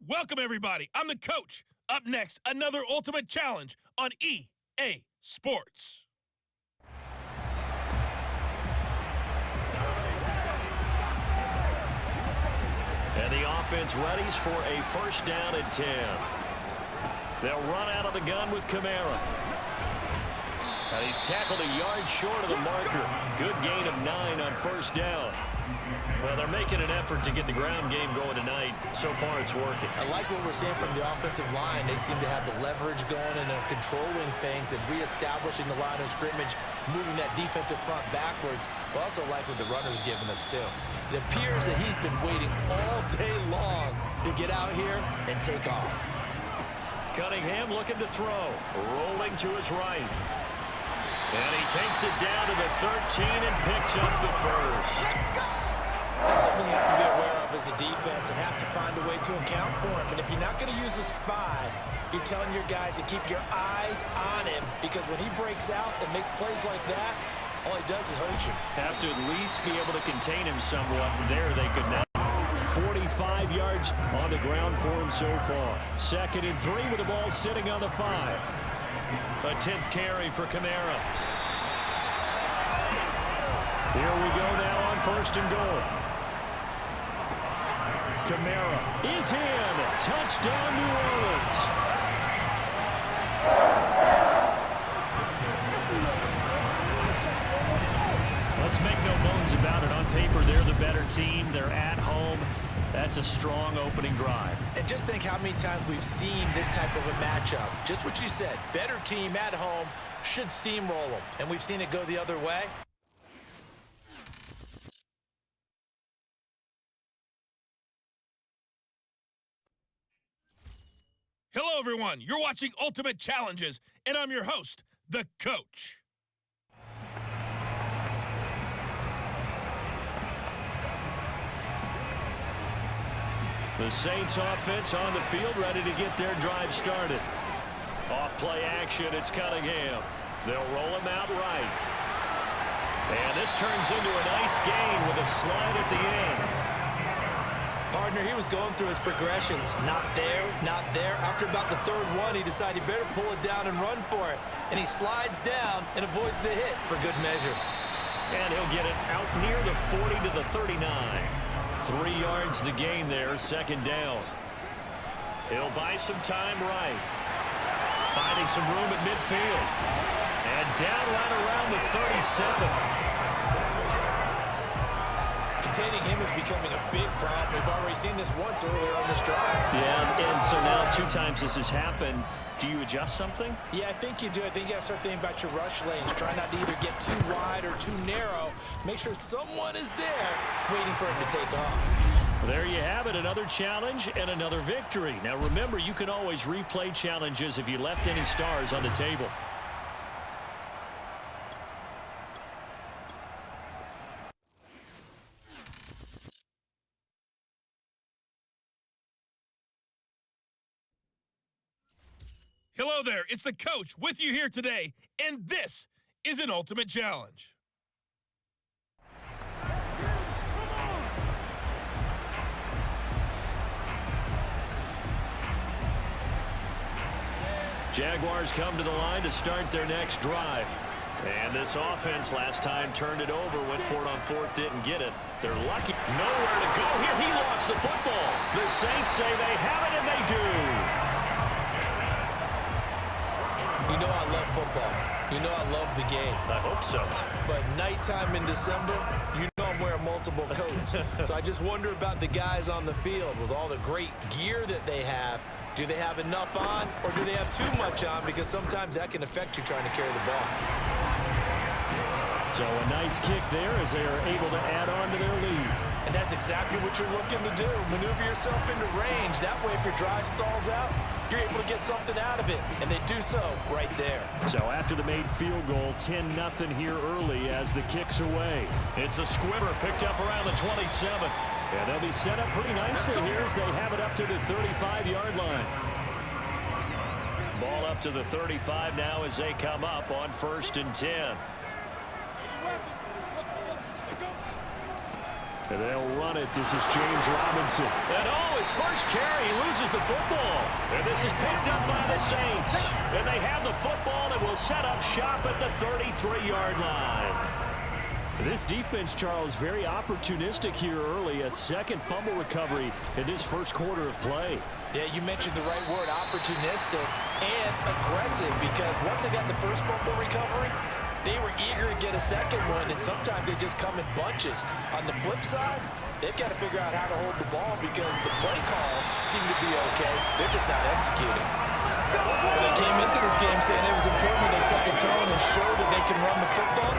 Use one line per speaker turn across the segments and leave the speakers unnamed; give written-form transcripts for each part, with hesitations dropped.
Welcome, everybody. I'm the coach. Up next, another ultimate challenge on EA Sports.
And the offense readies for a first down and 10. They'll run out of the gun with Kamara. And he's tackled a yard short of the marker. Good gain of 9 on first down. Well, they're making an effort to get the ground game going tonight. So far, it's working.
I like what we're seeing from the offensive line. They seem to have the leverage going and are controlling things and reestablishing the line of scrimmage, moving that defensive front backwards. But also like what the runner's giving us, too. It appears that he's been waiting all day long to get out here and take off.
Cunningham looking to throw. Rolling to his right. And he takes it down to the 13 and picks up the first.
That's something you have to be aware of as a defense and have to find a way to account for him. And if you're not going to use a spy, you're telling your guys to keep your eyes on him, because when he breaks out and makes plays like that, all he does is hurt you.
Have to at least be able to contain him somewhat. There they could not. 45 yards on the ground for him so far. 2nd and 3 with the ball sitting on the 5. A 10th carry for Kamara. Here we go now on 1st and goal. Kamara is in. Touchdown, New Orleans. Let's make no bones about it. On paper, they're the better team. They're at home. That's a strong opening drive.
And just think how many times we've seen this type of a matchup. Just what you said. Better team at home should steamroll them. And we've seen it go the other way.
Hello, everyone. You're watching Ultimate Challenges, and I'm your host, the coach.
The Saints offense on the field, ready to get their drive started. Off play action, it's Cunningham. They'll roll him out right. And this turns into a nice gain with a slide at the end.
Partner, he was going through his progressions. Not there, not there. After about the 3rd one, he decided he better pull it down and run for it. And he slides down and avoids the hit for good measure.
And he'll get it out near the 40 to the 39. 3 yards the gain there, 2nd down. He'll buy some time right. Finding some room at midfield. And down right around the 37.
Containing him is becoming a big problem. We've already seen this once earlier on this drive.
Yeah, and so now 2 times this has happened. Do you adjust something?
Yeah, I think you do. I think you got to start thinking about your rush lanes. Try not to either get too wide or too narrow. Make sure someone is there waiting for him to take off.
There you have it, another challenge and another victory. Now remember, you can always replay challenges if you left any stars on the table.
Hello there. It's the coach with you here today, and this is an Ultimate Challenge.
Jaguars come to the line to start their next drive. And this offense last time turned it over, went for it on 4th, didn't get it. They're lucky. Nowhere to go here. He lost the football. The Saints say they have it, and they do.
You know I love football. You know I love the game.
I hope so.
But nighttime in December, you know I'm wearing multiple coats. So I just wonder about the guys on the field with all the great gear that they have. Do they have enough on, or do they have too much on? Because sometimes that can affect you trying to carry the ball.
So a nice kick there as they are able to add on to their lead.
And that's exactly what you're looking to do. Maneuver yourself into range. That way, if your drive stalls out, you're able to get something out of it. And they do so right there.
So after the made field goal, 10-0 here early as the kick's away. It's a squibber picked up around the 27. And they'll be set up pretty nicely here as they have it up to the 35-yard line. Ball up to the 35 now as they come up on 1st and 10. And they'll run it. This is James Robinson. And his first carry, he loses the football. And this is picked up by the Saints. And they have the football and will set up shop at the 33-yard line. This defense, Charles, very opportunistic here early. A second fumble recovery in this first quarter of play.
Yeah, you mentioned the right word, opportunistic and aggressive, because once they got the first fumble recovery, they were eager to get a second one, and sometimes they just come in bunches. On the flip side, they've got to figure out how to hold the ball because the play calls seem to be okay. They're just not executing. Well, they came into this game saying it was important that they set the tone and show that they can run the football.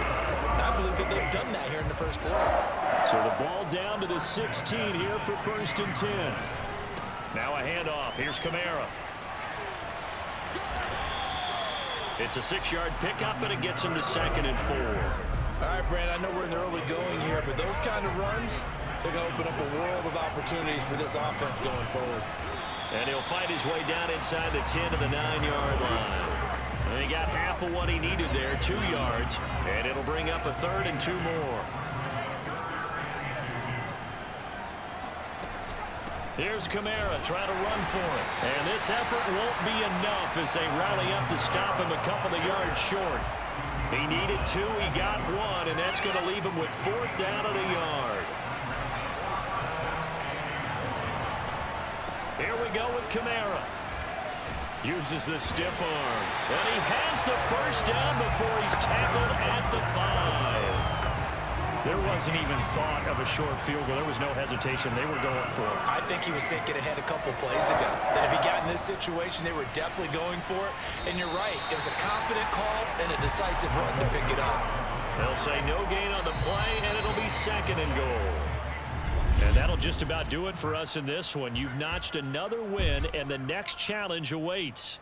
And I believe that they've done that here in the first quarter.
So the ball down to the 16 here for 1st and 10. Now a handoff. Here's Kamara. It's a 6-yard pickup, and it gets him to 2nd and 4.
All right, Brand, I know we're in the early going here, but those kind of runs, they're going to open up a world of opportunities for this offense going forward.
And he'll fight his way down inside the 10 to the 9-yard line. And he got half of what he needed there, 2 yards, and it'll bring up a 3rd and 2 more. Here's Kamara trying to run for it. And this effort won't be enough as they rally up to stop him a couple of yards short. He needed 2, he got 1, and that's going to leave him with 4th down and a yard. Here we go with Kamara. Uses the stiff arm. And he has the first down before he's tackled at the 5. There wasn't even thought of a short field goal. There was no hesitation. They were going for it.
I think he was thinking ahead a couple plays ago. That if he got in this situation, they were definitely going for it. And you're right. It was a confident call and a decisive run to pick it up.
They'll say no gain on the play, and it'll be 2nd and goal. And that'll just about do it for us in this one. You've notched another win, and the next challenge awaits.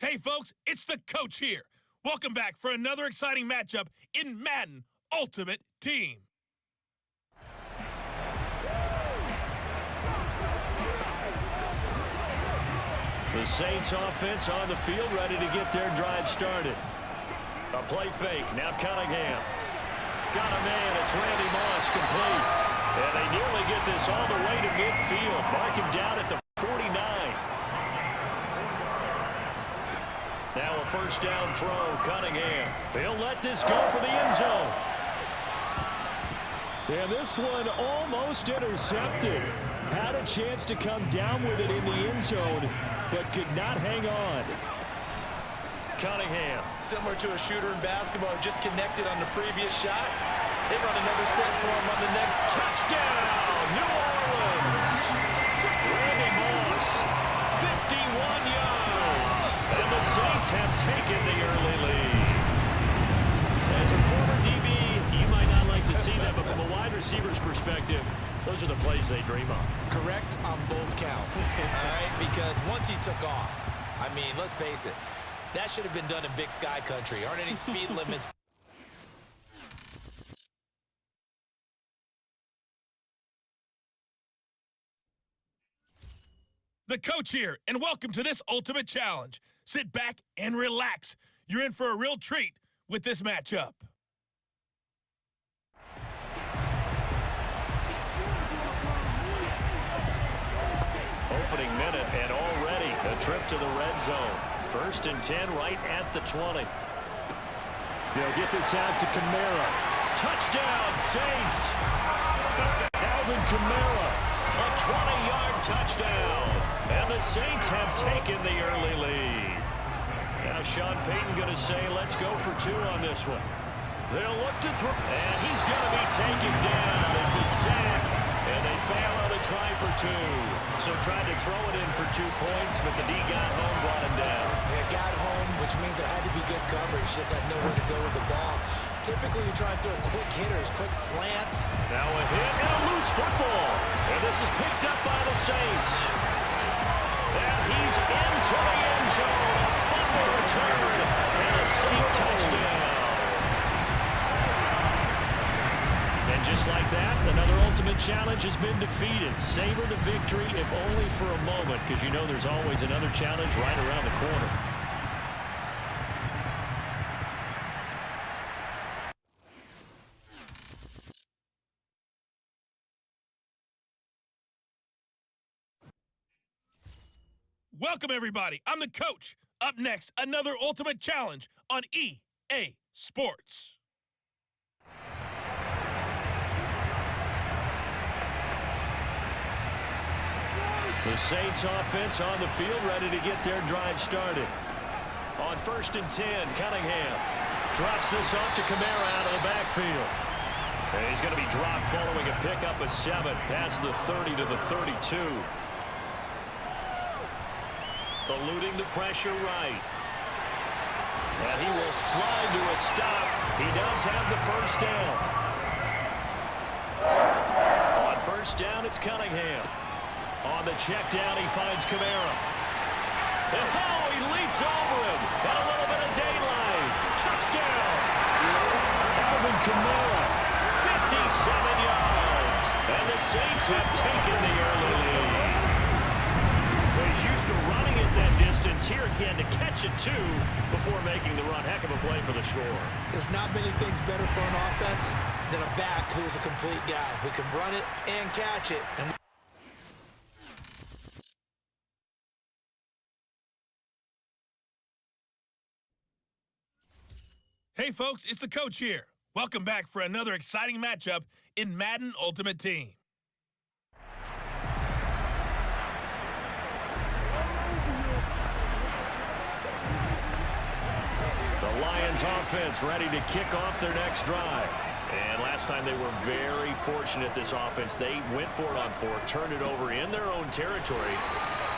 Hey, folks, it's the coach here. Welcome back for another exciting matchup in Madden Ultimate Team.
The Saints offense on the field, ready to get their drive started. A play fake, now Cunningham. Got a man, it's Randy Moss, complete. And they nearly get this all the way to midfield. Mark him down at the 49. Now a 1st down throw, Cunningham. He'll let this go for the end zone. And this one almost intercepted. Had a chance to come down with it in the end zone, but could not hang on. Cunningham.
Similar to a shooter in basketball, just connected on the previous shot. They run another set for him on the next.
Touchdown, New Orleans. Randy Moss, 51 yards. And the Saints have taken the early lead. As a former DB, you might not like to see that, but from a wide receiver's perspective, those are the plays they dream of.
Correct on both counts, all right? Because once he took off, I mean, let's face it, that should have been done in Big Sky country. Aren't any speed limits?
The coach here, and welcome to this Ultimate Challenge. Sit back and relax. You're in for a real treat with this matchup.
Opening minute, and already a trip to the red zone. 1st and 10 right at the 20. They'll get this out to Kamara. Touchdown, Saints! Alvin Kamara, a 20-yard touchdown. And the Saints have taken the early lead. Now Sean Payton going to say, let's go for 2 on this one. They'll look to throw, and he's going to be taken down. It's a sack, and they fail on a try for 2. So tried to throw it in for 2 points, but the D got home, brought him down.
They got home, which means there had to be good coverage. Just had nowhere to go with the ball. Typically, you try and throw quick hitters, quick slants.
Now a hit and a loose football. And this is picked up by the Saints. And he's into the end zone. A fumble return and a Saint touchdown. And just like that, another ultimate challenge has been defeated. Savor the victory, if only for a moment, because you know there's always another challenge right around the corner.
Welcome, everybody. I'm the coach. Up next, another ultimate challenge on EA Sports.
The Saints offense on the field, ready to get their drive started. On 1st and 10, Cunningham drops this off to Kamara out of the backfield. And he's going to be dropped following a pickup of 7 past the 30 to the 32. Eluding the pressure right. And he will slide to a stop. He does have the first down. On 1st down, it's Cunningham. On the check down, he finds Kamara. And oh, he leaped over him. Got a little bit of daylight. Touchdown. Alvin Kamara, 57 yards. And the Saints have taken the early lead. He's used to running it that distance. Here he had to catch it, too, before making the run. Heck of a play for the score.
There's not many things better for an offense than a back who is a complete guy who can run it and catch it. And
Hey, folks, it's the coach here. Welcome back for another exciting matchup in Madden Ultimate Team.
The Lions offense ready to kick off their next drive. And last time they were very fortunate, this offense. They went for it on 4th, turned it over in their own territory,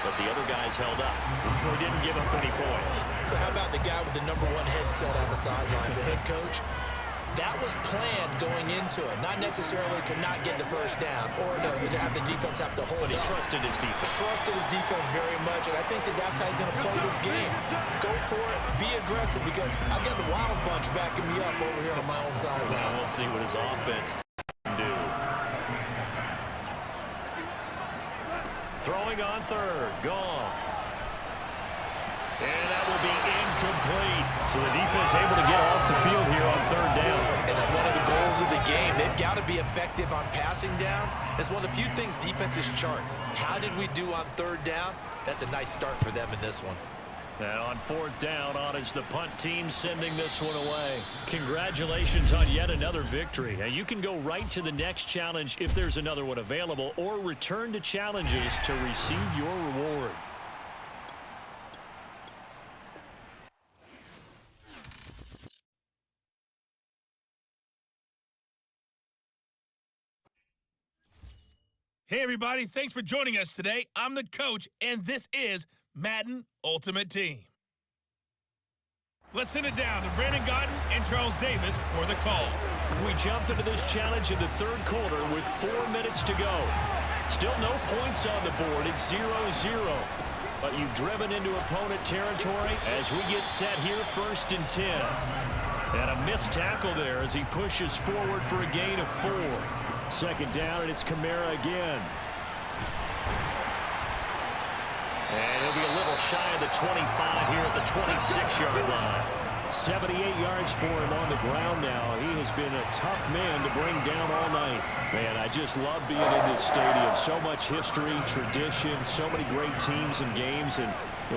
but the other guys held up. They didn't give up any points.
so how about the guy with the #1 headset on the sidelines, the head coach? That was planned going into it, not necessarily to not get the first down or to have the defense have to hold
But he
up.
trusted his defense.
Trusted his defense very much, and I think that's how he's going to play this game. Go for it, be aggressive, because I've got the Wild Bunch backing me up over here on my own sideline.
Now we'll see what his offense can do. Throwing on 3rd, Goff. And that will be incomplete. So the defense able to get off the field here on 3rd down.
And it's one of the goals of the game. They've got to be effective on passing downs. It's one of the few things defenses chart. How did we do on 3rd down? That's a nice start for them in this one.
And on 4th down, on is the punt team sending this one away. Congratulations on yet another victory. Now you can go right to the next challenge if there's another one available, or return to challenges to receive your reward.
Hey, everybody. Thanks for joining us today. I'm the coach, and this is Madden Ultimate Team. Let's send it down to Brandon Godden and Charles Davis for the call.
We jump into this challenge in the 3rd quarter with 4 minutes to go. Still no points on the board. It's 0-0. But you've driven into opponent territory as we get set here 1st and 10. And a missed tackle there as he pushes forward for a gain of 4. 2nd down, and it's Kamara again. And he'll be a little shy of the 25 here at the 26-yard line. 78 yards for him on the ground now. He has been a tough man to bring down all night. Man, I just love being in this stadium. So much history, tradition, so many great teams and games, and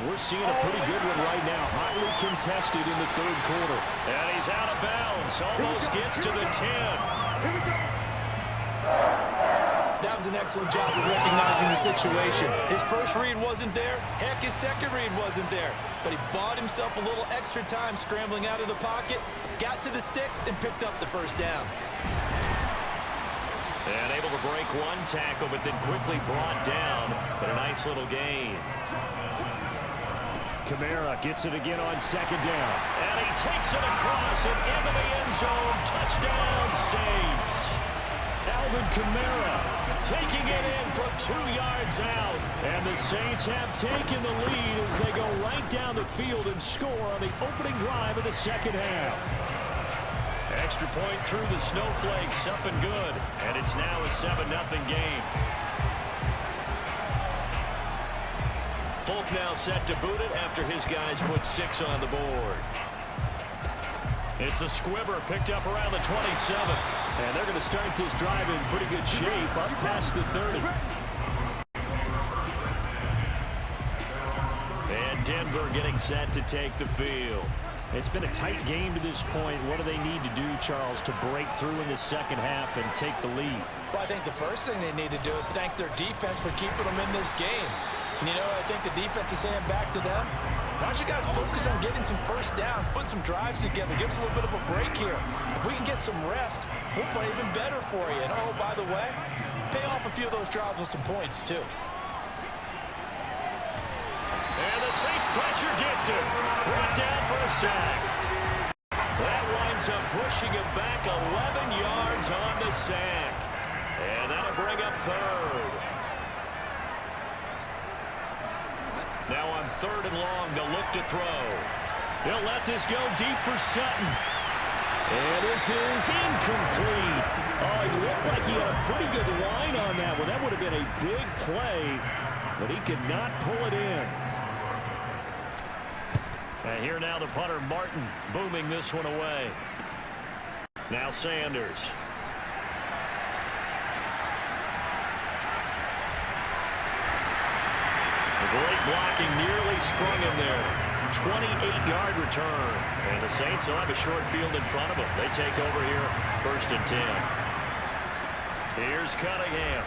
we're seeing a pretty good one right now. Hotly contested in the 3rd quarter. And he's out of bounds. Almost gets to the 10.
That was an excellent job of recognizing the situation. His first read wasn't there. Heck, his second read wasn't there. But he bought himself a little extra time scrambling out of the pocket, got to the sticks, and picked up the first down.
And able to break one tackle, but then quickly brought down. But a nice little gain. Kamara gets it again on 2nd down. And he takes it across and into the end zone. Touchdown, Saints. Alvin Kamara taking it in from 2 yards out. And the Saints have taken the lead as they go right down the field and score on the opening drive of the 2nd half. Extra point through the snowflakes, up and good. And it's now a 7-0 game. Folk now set to boot it after his guys put 6 on the board. It's a squibber picked up around the 27. And they're going to start this drive in pretty good shape up past the 30. And Denver getting set to take the field.
It's been a tight game to this point. What do they need to do, Charles, to break through in the second half and take the lead?
Well, I think the first thing they need to do is thank their defense for keeping them in this game. And, you know, I think the defense is saying back to them, why don't you guys focus on getting some first downs, putting some drives together, give us a little bit of a break here. If we can get some rest, we'll play even better for you. And, oh, by the way, pay off a few of those drives with some points, too.
And the Saints pressure gets him. Brought down for a sack. That winds up pushing him back 11 yards on the sack. And that'll bring up third. Now on 3rd and long, they'll look to throw. He'll let this go deep for Sutton.
And this is incomplete. Oh, he looked like he had a pretty good line on that one. That would have been a big play, but he could not pull it in.
And here now the punter, Martin, booming this one away. Now Sanders. Great blocking, nearly sprung him there. 28-yard return. And the Saints will have a short field in front of them. They take over here, 1st and 10. Here's Cunningham.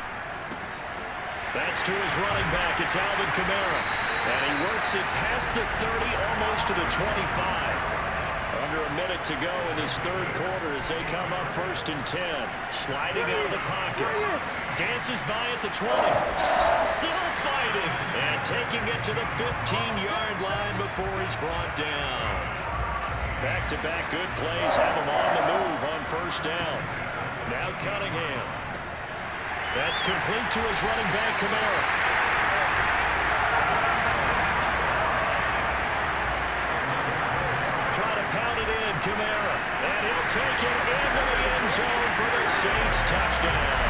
That's to his running back. It's Alvin Kamara. And he works it past the 30, almost to the 25. Under a minute to go in this 3rd quarter as they come up 1st and 10. Sliding out of the pocket. Dances by at the 20. Still fighting. And taking it to the 15-yard line before he's brought down. Back-to-back good plays have him on the move on 1st down. Now Cunningham. That's complete to his running back, Kamara. Try to pound it in, Kamara. And he'll take it into the end zone for the Saints touchdown.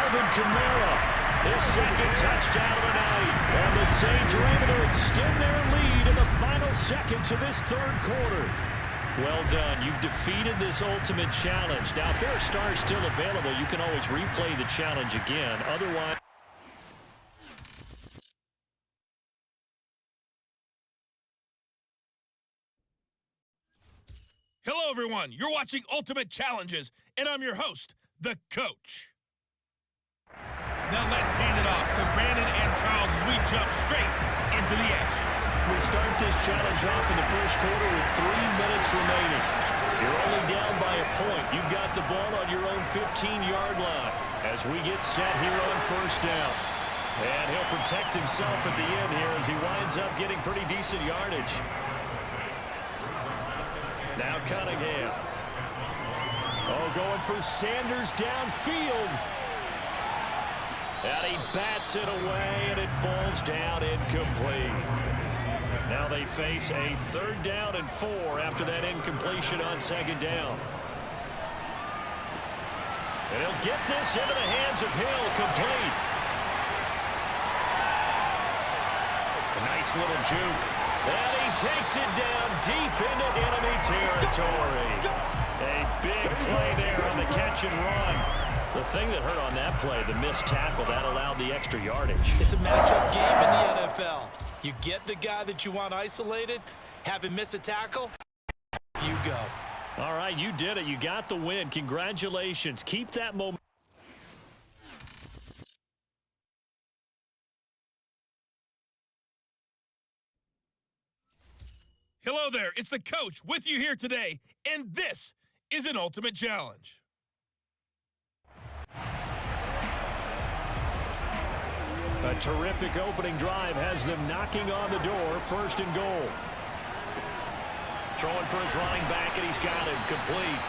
Alvin Kamara, his 2nd touchdown of the night. And the Saints are able to extend their lead in the final seconds of this 3rd quarter. Well done. You've defeated this ultimate challenge. Now, if there are stars still available, you can always replay the challenge again. Otherwise...
Hello, everyone. You're watching Ultimate Challenges, and I'm your host, the Coach. Now let's hand it off to Brandon and Charles as we jump straight into the action.
We start this challenge off in the 1st quarter with 3 minutes remaining. You're only down by a point. You've got the ball on your own 15-yard line as we get set here on 1st down. And he'll protect himself at the end here as he winds up getting pretty decent yardage. Now Cunningham. Oh, going for Sanders downfield. And he bats it away, and it falls down incomplete. Now they face a 3rd down and 4 after that incompletion on 2nd down. And he'll get this into the hands of Hill, complete. A nice little juke. And he takes it down deep into enemy territory. A big play there on the catch and run. The thing that hurt on that play, the missed tackle, that allowed the extra yardage.
It's a matchup game in the NFL. You get the guy that you want isolated, have him miss a tackle, you go.
All right, you did it. You got the win. Congratulations. Keep that momentum.
Hello there, it's the Coach with you here today, and this is an Ultimate Challenge.
A terrific opening drive has them knocking on the door, 1st and goal. Throwing for his running back, and he's got him complete.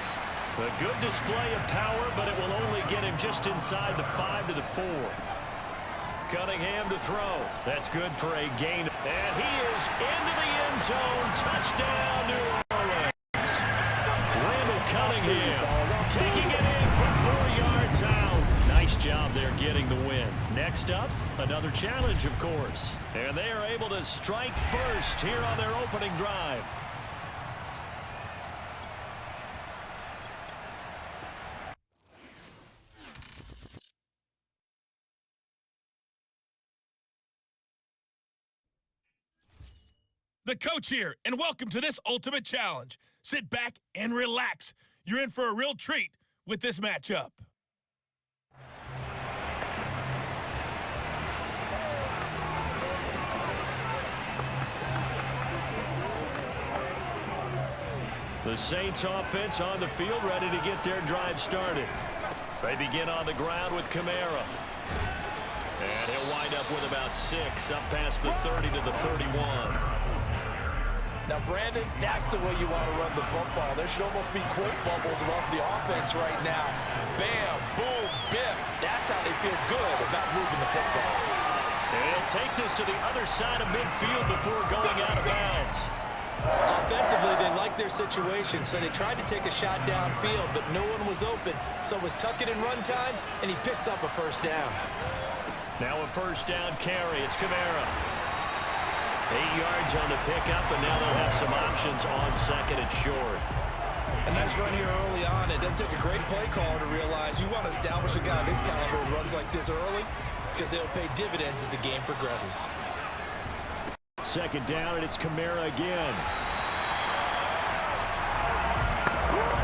A good display of power, but it will only get him just inside the 5 to the 4. Cunningham to throw. That's good for a gain. And he is into the end zone. Touchdown, New Orleans. Win job there getting the win. Next up, another challenge, of course. And they are able to strike first here on their opening drive.
The coach here, and welcome to this ultimate challenge. Sit back and relax. You're in for a real treat with this matchup.
The Saints offense on the field, ready to get their drive started. They begin on the ground with Kamara. And he'll wind up with about 6, up past the 30 to the 31.
Now, Brandon, that's the way you want to run the football. There should almost be quote bubbles above the offense right now. Bam, boom, biff. That's how they feel good about moving the football.
And he'll take this to the other side of midfield before going out of bounds.
Offensively, they like their situation, so they tried to take a shot downfield, but no one was open. So it was tuck it and run time, and he picks up a first down.
Now a first down carry. It's Kamara. 8 yards on the pickup, and now they'll have some options on second and short.
A nice run here early on. It doesn't take a great play caller to realize you want to establish a guy of his caliber who runs like this early because they'll pay dividends as the game progresses.
Second down, and it's Kamara again.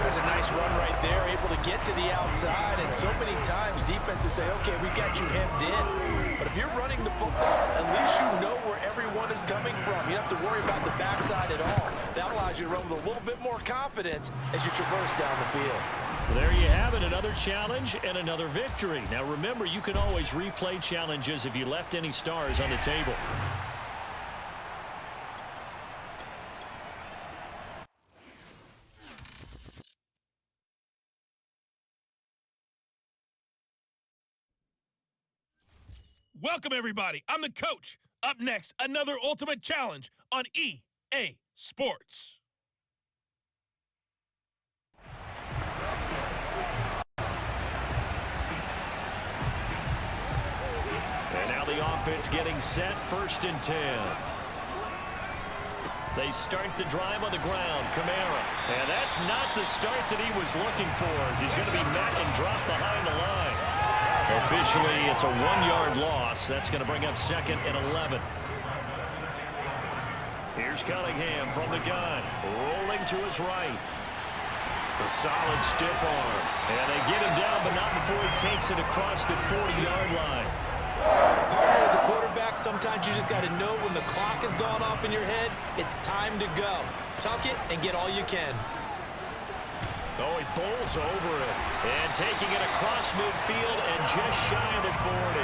There's a nice run right there, able to get to the outside, and so many times defenses say, okay, we got you hemmed in. But if you're running the football, at least you know where everyone is coming from. You don't have to worry about the backside at all. That allows you to run with a little bit more confidence as you traverse down the field.
Well, there you have it, another challenge and another victory. Now remember, you can always replay challenges if you left any stars on the table.
Welcome, everybody. I'm the coach. Up next, another ultimate challenge on EA Sports.
And now the offense getting set, 1st and 10. They start the drive on the ground. Kamara. And that's not the start that he was looking for, as he's going to be met and dropped behind the line. Officially, it's a 1-yard loss. That's going to bring up 2nd and 11. Here's Cunningham from the gun, rolling to his right. A solid stiff arm. And they get him down, but not before he takes it across the 40-yard line.
Partner, as a quarterback, sometimes you just got to know when the clock has gone off in your head, it's time to go. Tuck it and get all you can.
Oh, he bowls over it. And taking it across midfield and just shy of the 40.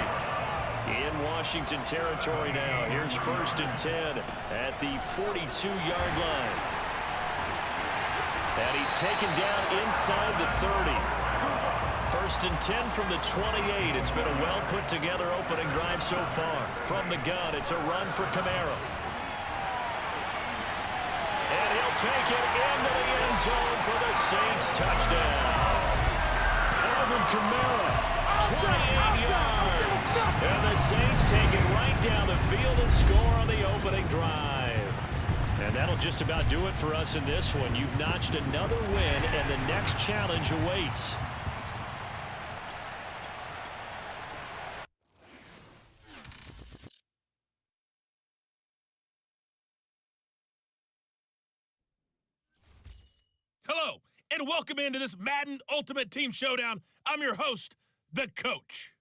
In Washington territory now. Here's 1st and 10 at the 42-yard line. And he's taken down inside the 30. 1st and 10 from the 28. It's been a well-put-together opening drive so far. From the gun, it's a run for Kamara. And he'll take it into the end zone for the Saints touchdown. Alvin Kamara, 28 yards. And the Saints take it right down the field and score on the opening drive. And that'll just about do it for us in this one. You've notched another win, and the next challenge awaits.
Hello, and welcome into this Madden Ultimate Team Showdown. I'm your host, the coach.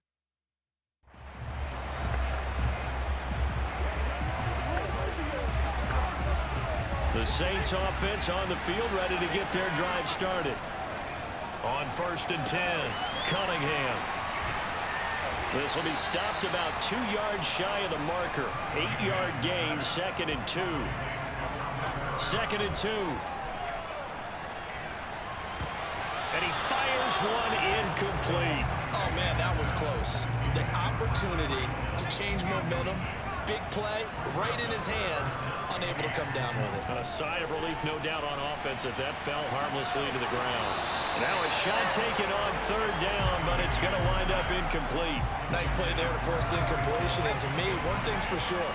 The Saints offense on the field, ready to get their drive started. On 1st and 10, Cunningham. This will be stopped about 2 yards shy of the marker. 8-yard gain, 2nd and 2. 2nd and 2. And he fires one incomplete.
Oh, man, that was close. The opportunity to change momentum big play right in his hands, unable to come down with it.
And a sigh of relief, no doubt, on offense that fell harmlessly to the ground. Now a shot taken on third down, but it's going to wind up incomplete.
Nice play there to force the incompletion, and to me, one thing's for sure.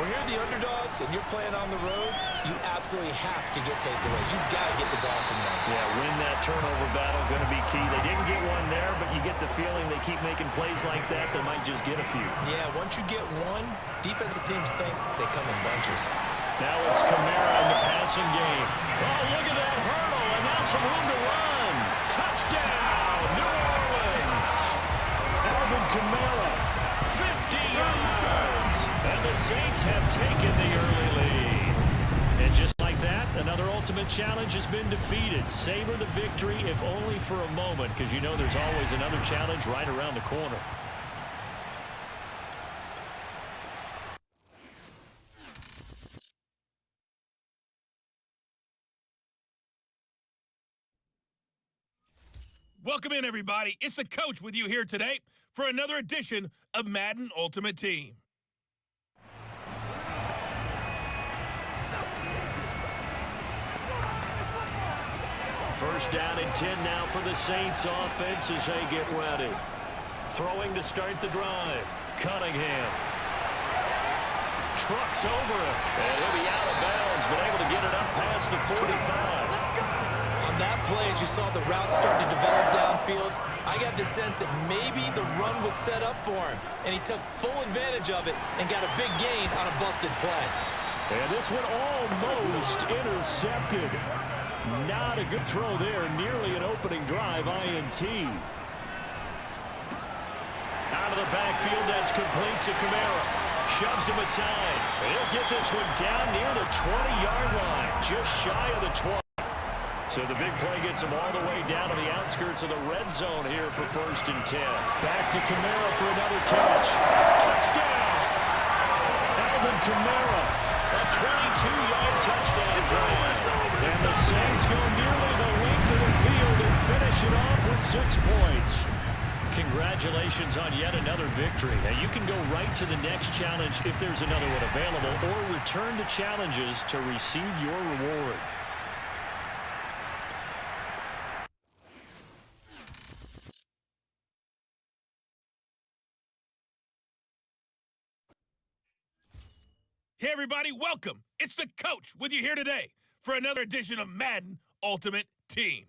When you're the underdogs and you're playing on the road, you absolutely have to get takeaways. You've got to get the ball from them.
Yeah, win that turnover battle, going to be key. They didn't get one there, but you get the feeling they keep making plays like that, they might just get a few.
Yeah, once you get one, defensive teams think they come in bunches.
Now it's Kamara in the passing game. Oh, look at that hurdle, and now some room to run. Touchdown, New Orleans. Alvin Kamara, 50 yards. And the Saints have taken the early lead. And just like that, another ultimate challenge has been defeated. Savor the victory, if only for a moment, because you know there's always another challenge right around the corner.
Welcome in, everybody. It's the coach with you here today for another edition of Madden Ultimate Team.
First down and 10 now for the Saints offense as they get ready. Throwing to start the drive. Cunningham. Trucks over it. And he'll be out of bounds, but able to get it up past the 45.
On that play, as you saw the route start to develop downfield, I got the sense that maybe the run would set up for him. And he took full advantage of it and got a big gain on a busted play.
And this one almost intercepted. Not a good throw there. Nearly an opening drive, INT.
Out of the backfield, that's complete to Kamara. Shoves him aside. He'll get this one down near the 20-yard line, just shy of the 20. So the big play gets him all the way down to the outskirts of the red zone here for 1st and 10.
Back to Kamara for another catch.
Touchdown!
Alvin Kamara,
a 22-yard touchdown play.
And the Saints go nearly the length of the field and finish it off with 6 points.
Congratulations on yet another victory. Now you can go right to the next challenge if there's another one available, or return to challenges to receive your reward.
Hey, everybody, welcome. It's the coach with you here today for another edition of Madden Ultimate Team.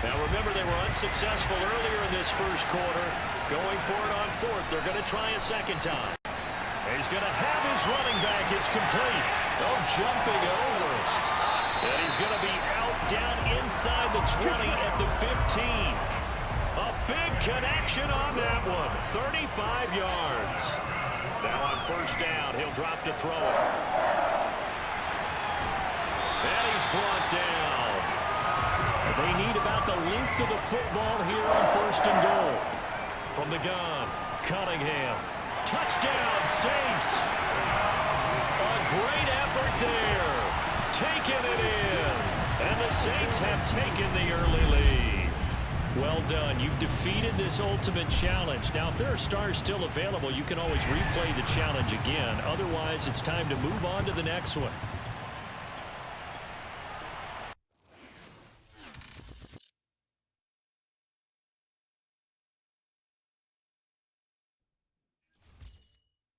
Now remember, they were unsuccessful earlier in this first quarter. Going for it on 4th. They're going to try a second time. He's going to have his running back. It's complete. Oh, jumping over. And he's going to be out down inside the 20 at the 15. A big connection on that one. 35 yards. Now on 1st down, he'll drop to throw it. And he's brought down.
They need about the length of the football here on 1st and goal.
From the gun, Cunningham. Touchdown, Saints. A great effort there. Taking it in. And the Saints have taken the early lead. Well done. You've defeated this ultimate challenge. Now, if there are stars still available, you can always replay the challenge again. Otherwise, it's time to move on to the next one.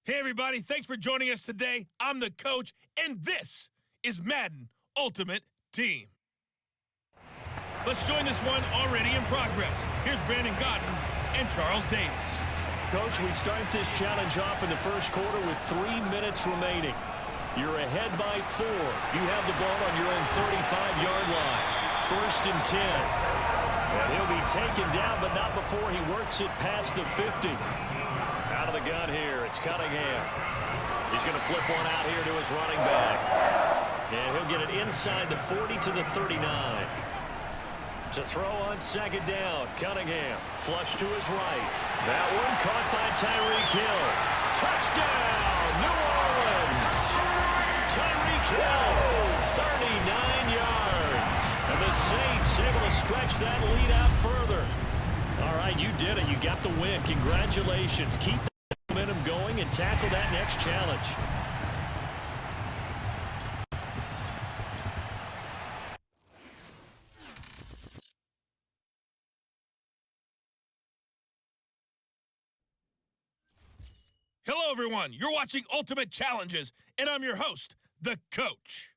Hey, everybody, thanks for joining us today. I'm the coach, and this is Madden Ultimate Team. Let's join this one already in progress. Here's Brandon Godden and Charles Davis.
Coach, we start this challenge off in the first quarter with 3 minutes remaining. You're ahead by 4. You have the ball on your own 35-yard line. 1st and 10. And he'll be taken down, but not before he works it past the 50. Out of the gun here, it's Cunningham. He's going to flip one out here to his running back. And he'll get it inside the 40 to the 39. To throw on 2nd down, Cunningham. Flush to his right. That one caught by Tyreek Hill. Touchdown, New Orleans! Tyreek Hill, 39 yards. And the Saints able to stretch that lead out further. All right, you did it. You got the win. Congratulations. Keep the momentum going and tackle that next challenge.
Hello, everyone. You're watching Ultimate Challenges, and I'm your host, the Coach.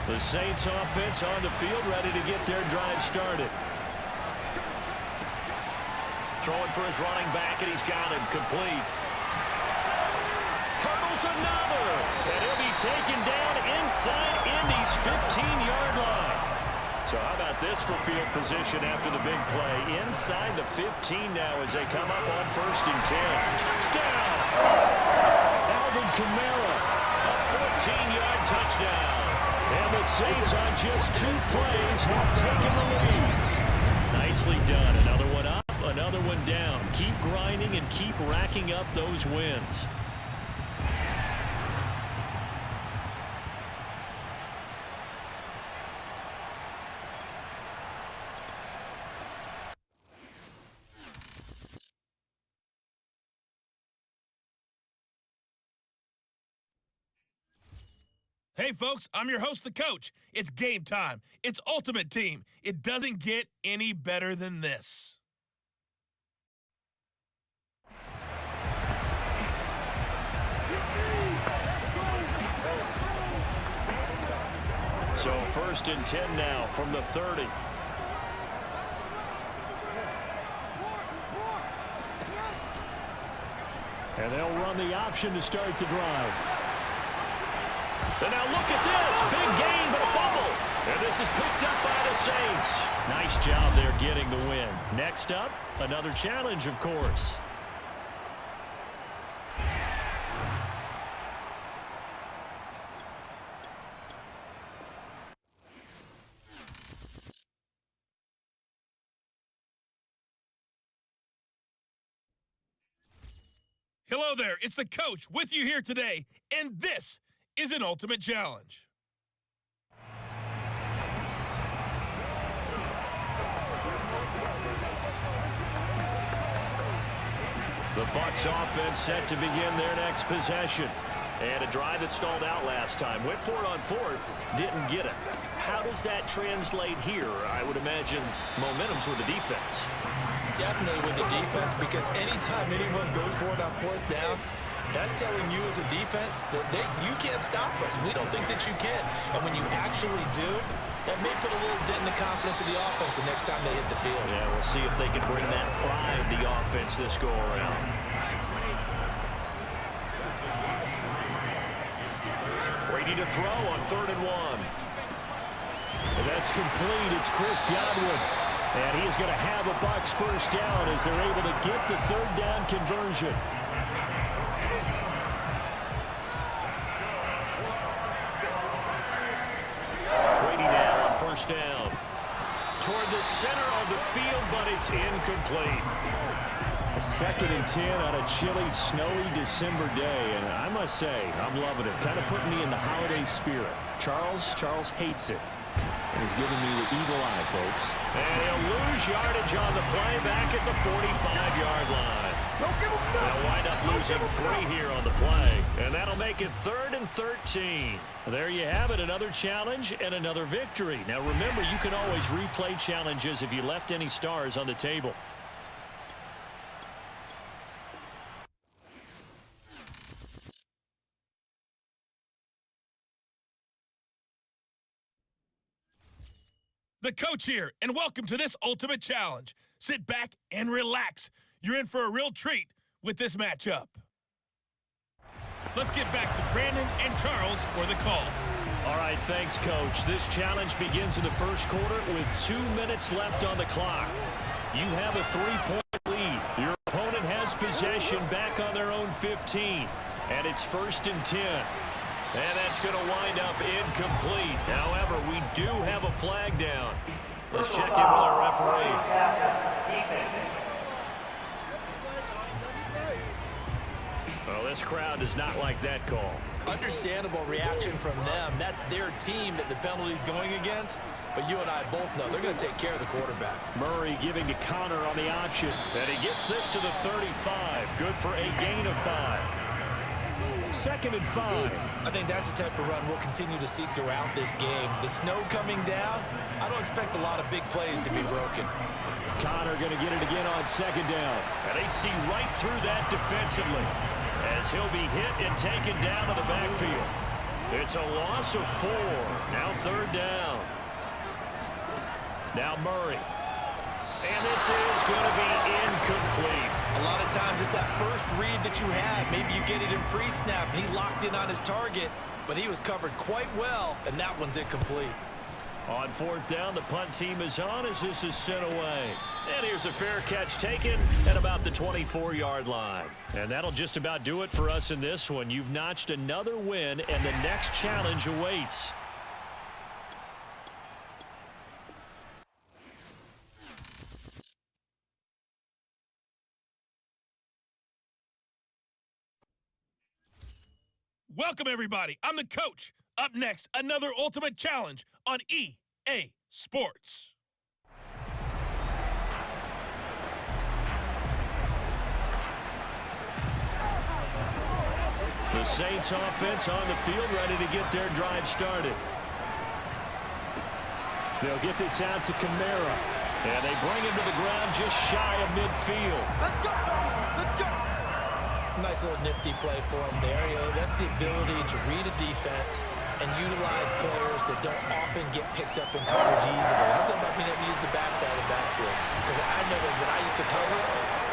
The Saints offense on the field, ready to get their drive started. Throwing for his running back, and he's got him complete. Hurdles another, and he'll be taken down inside Indy's 15-yard line. So how about this for field position after the big play? Inside the 15 now as they come up on 1st and 10. Touchdown! Alvin Kamara, a 14-yard touchdown. And the Saints on just 2 plays have taken the lead. Nicely done. Another one up, another one down. Keep grinding and keep racking up those wins.
Hey, folks, I'm your host, the Coach. It's game time. It's Ultimate Team. It doesn't get any better than this.
So 1st and 10 now from the 30. And they'll run the option to start the drive. And now look at this. Big gain, but a fumble. And this is picked up by the Saints. Nice job there getting the win. Next up, another challenge, of course.
Hello there, it's the Coach with you here today, and this is an Ultimate Challenge.
The Bucs offense set to begin their next possession. And a drive that stalled out last time. Went for it on 4th, didn't get it. How does that translate here? I would imagine momentum's with the defense.
Definitely with the defense, because anytime anyone goes for it on 4th down, that's telling you as a defense that you can't stop us. We don't think that you can. And when you actually do, that may put a little dent in the confidence of the offense the next time they hit the field.
Yeah, we'll see if they can bring that pride to the offense this go-around. Ready to throw on 3rd and 1.
And that's complete. It's Chris Godwin. And he is going to have a Bucs 1st down as they're able to get the 3rd down conversion.
Brady now on 1st down. Toward the center of the field, but it's incomplete.
A 2nd and 10 on a chilly, snowy December day. And I must say, I'm loving it. Kind of putting me in the holiday spirit. Charles hates it. And he's giving me the evil eye, folks.
And he'll lose yardage on the play back at the 45-yard line. They'll wind up losing 3 here on the play. And that'll make it 3rd and 13. There you have it, another challenge and another victory. Now remember, you can always replay challenges if you left any stars on the table.
The Coach here, and welcome to this Ultimate Challenge. Sit back and relax. You're in for a real treat with this matchup. Let's get back to Brandon and Charles for the call.
All right, thanks, Coach. This challenge begins in the 1st quarter with 2 minutes left on the clock. You have a 3-point lead. Your opponent has possession back on their own 15, and it's 1st and 10. And that's going to wind up incomplete. However, we do have a flag down. Let's check in with our referee. Well, this crowd does not like that call.
Understandable reaction from them. That's their team that the penalty's going against. But you and I both know they're going to take care of the quarterback.
Murray giving a counter on the option.
And he gets this to the 35. Good for a gain of 5.
2nd and 5.
I think that's the type of run we'll continue to see throughout this game. The snow coming down, I don't expect a lot of big plays to be broken.
Connor going to get it again on 2nd down.
And they see right through that defensively as he'll be hit and taken down to the backfield. It's a loss of 4. Now 3rd down. Now Murray. And this is going to be incomplete.
A lot of times it's that first read that you have. Maybe you get it in pre-snap, and he locked in on his target, but he was covered quite well, and that one's incomplete.
On 4th down, the punt team is on as this is sent away. And here's a fair catch taken at about the 24-yard line. And that'll just about do it for us in this one. You've notched another win, and the next challenge awaits.
Welcome, everybody. I'm the coach. Up next, another ultimate challenge on EA Sports.
The Saints offense on the field, ready to get their drive started.
They'll get this out to Kamara.
And they bring him to the ground just shy of midfield.
Let's go! Let's go! Nice little nifty play for him there. You know, that's the ability to read a defense and utilize players that don't often get picked up in coverage easily. I'm thinking about being able to use the backside of the backfield. Because I know that when I used to cover,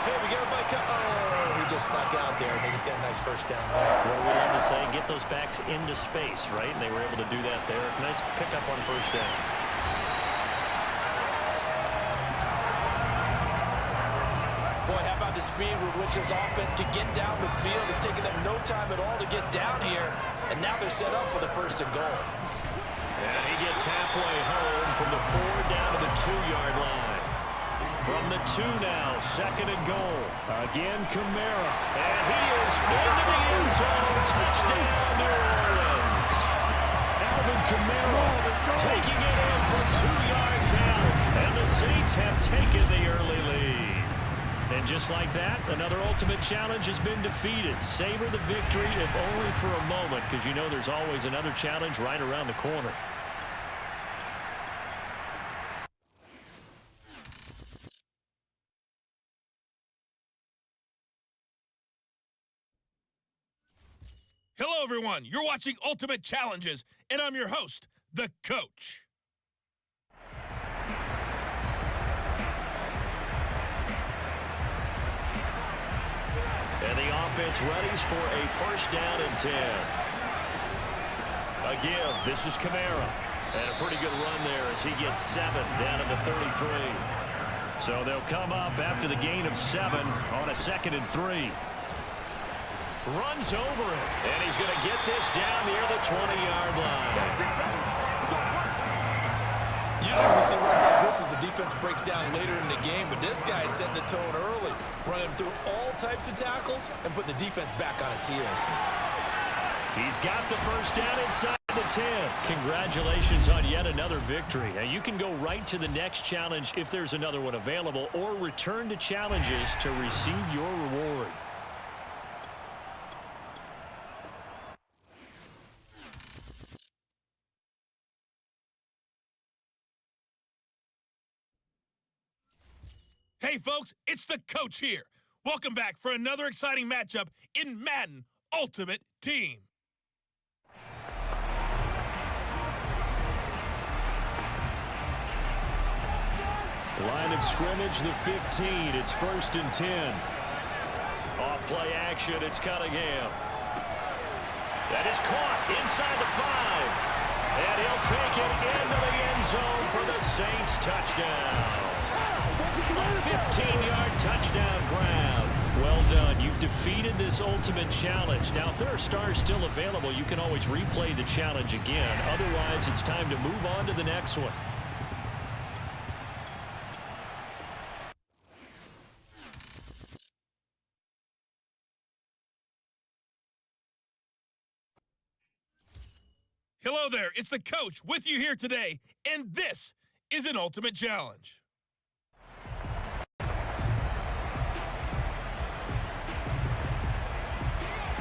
hey, we got a bike. Oh, he just snuck out there, and they just got a nice first down there.
What do we love to say? Get those backs into space, right? And they were able to do that there. Nice pickup on 1st down.
Boy, how about the speed with which this offense can get down the field? It's taken them no time at all to get down here, and now they're set up for the 1st and goal.
And he gets halfway home from the 4 down to the 2-yard line. From the 2 now, 2nd and goal.
Again, Kamara.
And he is into the end zone. Touchdown, New Orleans.
Alvin Kamara
Taking it in from 2 yards out. And the Saints have taken the early lead. And just like that, another ultimate challenge has been defeated. Savor the victory, if only for a moment, because you know there's always another challenge right around the corner.
Hello, everyone. You're watching Ultimate Challenges, and I'm your host, the Coach.
And the offense readies for a 1st down and 10. A give. This is Kamara. And a pretty good run there as he gets 7 down at the 33. So they'll come up after the gain of 7 on a 2nd and 3. Runs over it. And he's going to get this down near the 20-yard line.
Usually we see runs like this as the defense breaks down later in the game, but this guy is setting the tone early, running through all types of tackles and putting the defense back on its heels.
He's got the 1st down inside the 10. Congratulations on yet another victory. Now you can go right to the next challenge if there's another one available, or return to challenges to receive your reward.
Hey, folks, it's the Coach here. Welcome back for another exciting matchup in Madden Ultimate Team.
Line of scrimmage, the 15. It's 1st and 10.
Off play action, it's Cunningham. That is caught inside the 5. And he'll take it into the end zone for the Saints touchdown. A 15-yard touchdown grab. Well done. You've defeated this ultimate challenge. Now, if there are stars still available, you can always replay the challenge again. Otherwise, it's time to move on to the next one.
Hello there, it's the coach with you here today, and this is an ultimate challenge.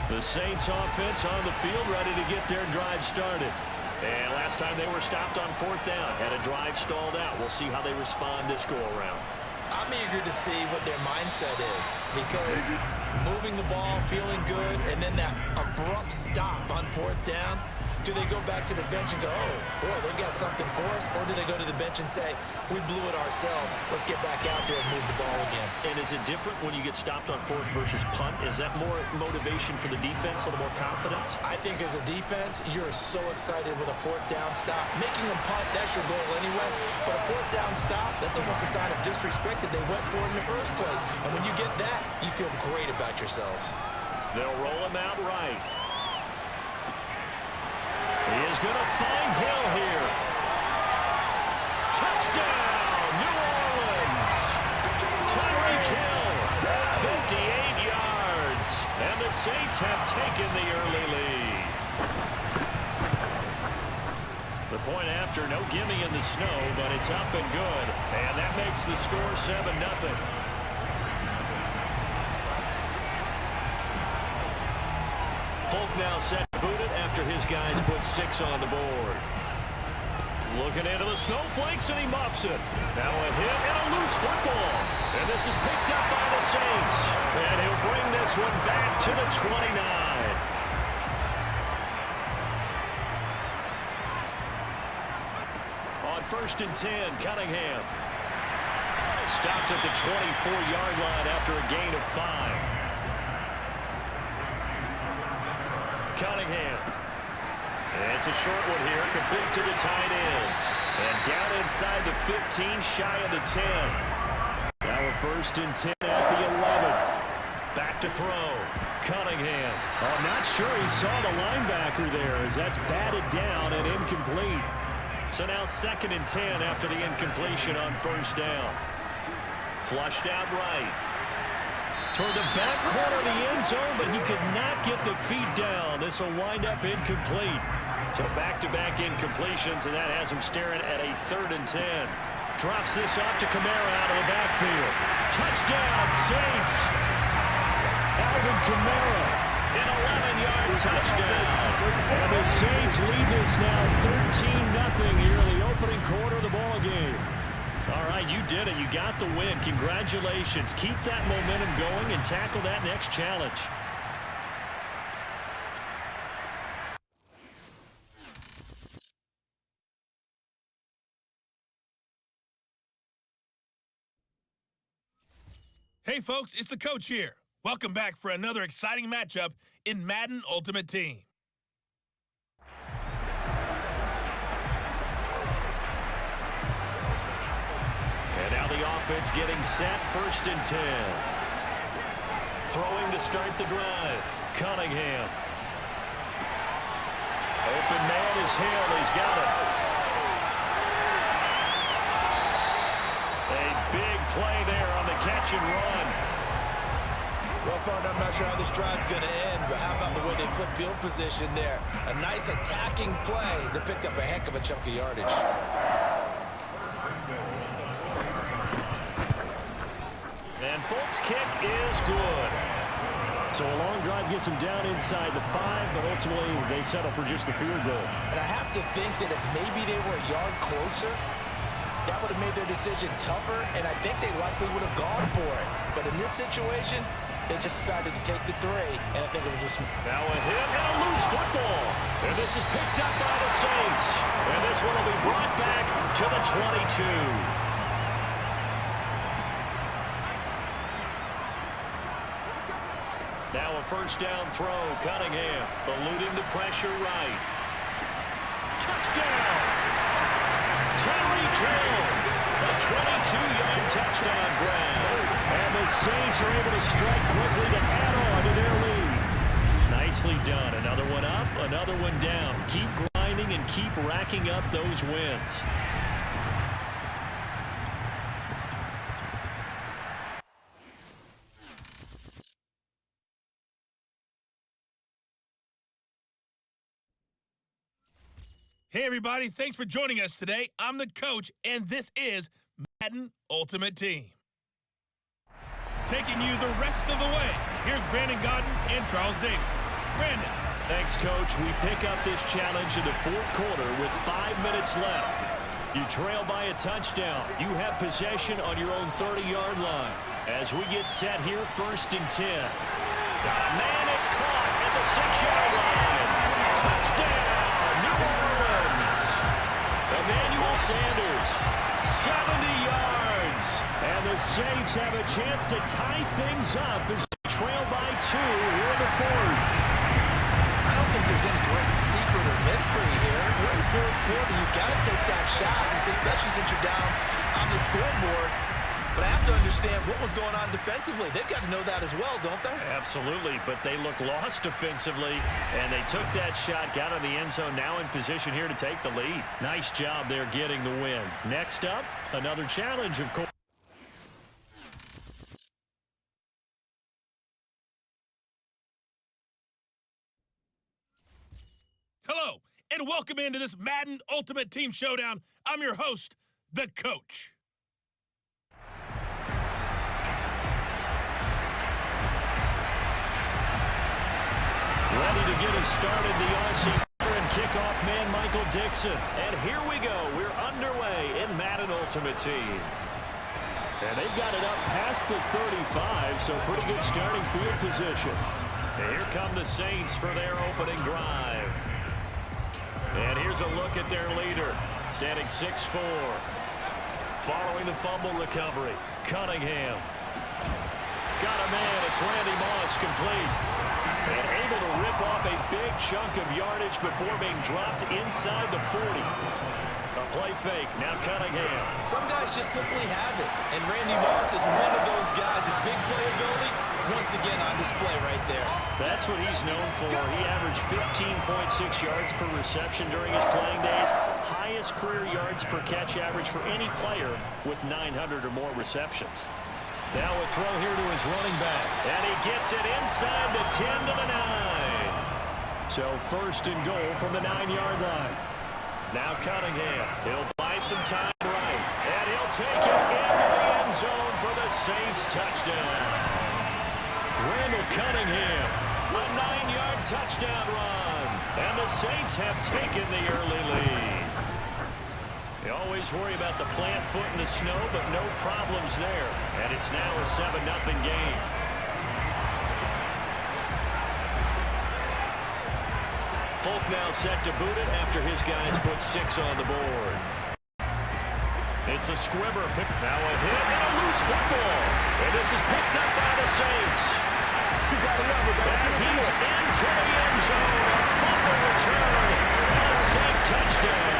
The Saints offense on the field ready to get their drive started. And last time they were stopped on 4th down, had a drive stalled out. We'll see how they respond this go-around.
I'm eager to see what their mindset is, because moving the ball, feeling good, and then that abrupt stop on 4th down, do they go back to the bench and go, oh, boy, they got something for us? Or do they go to the bench and say, we blew it ourselves, let's get back out there and move the ball again?
And is it different when you get stopped on 4th versus punt? Is that more motivation for the defense, a little more confidence?
I think as a defense, you're so excited with a 4th down stop. Making them punt, that's your goal anyway. But a 4th down stop, that's almost a sign of disrespect that they went for it in the first place. And when you get that, you feel great about yourselves.
They'll roll him out right. He is going to find Hill here. Touchdown, New Orleans. Tyreek Hill, 58 yards. And the Saints have taken the early lead. The point after, no gimme in the snow, but it's up and good. And that makes the score 7-0. Folk now set booted after his guys put 6 on the board. Looking into the snowflakes, and he muffs it. Now a hit and a loose football. And this is picked up by the Saints. And he'll bring this one back to the 29. On 1st and 10, Cunningham. Stopped at the 24-yard line after a gain of 5. Cunningham. And it's a short one here, complete to the tight end. And down inside the 15, shy of the 10. Now a 1st and 10 at the 11. Back to throw. Cunningham.
Oh, I'm not sure he saw the linebacker there, as that's batted down and incomplete.
So now 2nd and 10 after the incompletion on 1st down. Flushed out right. Toward the back corner of the end zone, but he could not get the feet down. This will wind up incomplete. So back-to-back incompletions, and that has him staring at a 3rd and 10. Drops this off to Kamara out of the backfield. Touchdown, Saints! Alvin Kamara, an 11-yard touchdown.
And the Saints lead this now 13-0 here in the opening quarter of the ball game.
All right, you did it. You got the win. Congratulations. Keep that momentum going and tackle that next challenge.
Hey folks, it's the coach here. Welcome back for another exciting matchup in Madden Ultimate Team.
And now the offense getting set, 1st and 10. Throwing to start the drive. Cunningham. Open man is Hill. He's got it. A big play there on the catch and run.
Well, partner, I'm not sure how this drive's going to end, but how about the way they flip field position there? A nice attacking play that picked up a heck of a chunk of yardage.
And Folk's kick is good.
So a long drive gets them down inside the 5, but ultimately they settle for just the field goal.
And I have to think that if maybe they were a yard closer, that would have made their decision tougher, and I think they likely would have gone for it. But in this situation, they just decided to take the 3, and I think it was a...
Now a hit and a loose football. And this is picked up by the Saints. And this one will be brought back to the 22. Now a 1st down throw. Cunningham eluding the pressure right. Touchdown! Tyreek Hill, a 22-yard touchdown grab.
And the Saints are able to strike quickly to add on to their lead.
Nicely done. Another one up, another one down. Keep grinding and keep racking up those wins.
Hey everybody, thanks for joining us today. I'm the coach, and this is Madden Ultimate Team. Taking you the rest of the way, here's Brandon Godden and Charles Davis. Brandon.
Thanks, Coach. We pick up this challenge in the fourth quarter with 5 minutes left. You trail by a touchdown. You have possession on your own 30-yard line. As we get set here, 1st and 10. Man, it's caught at the 6-yard line. Touchdown, New Orleans. Emmanuel Sanders, 70 yards. And the Saints have a chance to tie things up as they trail by 2 here in the fourth.
I don't think there's any great secret or mystery here. We're in the fourth quarter. You've got to take that shot, especially since you're down on the scoreboard. But I have to understand what was going on defensively. They've got to know that as well, don't they?
Absolutely, but they look lost defensively, and they took that shot, got in the end zone, now in position here to take the lead. Nice job there getting the win. Next up, another challenge, of course.
Hello, and welcome into this Madden Ultimate Team Showdown. I'm your host, the Coach.
Ready to get us started, the Aussie and kickoff man, Michael Dixon. And here we go. We're underway in Madden Ultimate Team. And they've got it up past the 35, so pretty good starting field position. And here come the Saints for their opening drive. And here's a look at their leader, standing 6'4". Following the fumble recovery, Cunningham. Got a man, it's Randy Moss, complete. And able to rip off a big chunk of yardage before being dropped inside the 40. A play fake, now Cunningham.
Some guys just simply have it, and Randy Moss is one of those guys. His big playability, once again on display right there.
That's what he's known for. He averaged 15.6 yards per reception during his playing days. Highest career yards per catch average for any player with 900 or more receptions. Now a throw here to his running back. And he gets it inside the 10 to the 9.
So 1st and goal from the 9-yard line.
Now Cunningham. He'll buy some time right. And he'll take it into the end zone for the Saints touchdown. Randall Cunningham. A 9-yard touchdown run. And the Saints have taken the early lead. You always worry about the plant foot in the snow, but no problems there. And it's now a 7-0 game. Folk now set to boot it after his guys put 6 on the board. It's a squibber. Now a hit and a loose football. And this is picked up by the Saints. And he's into the end zone. A fumble return. And a Saint touchdown.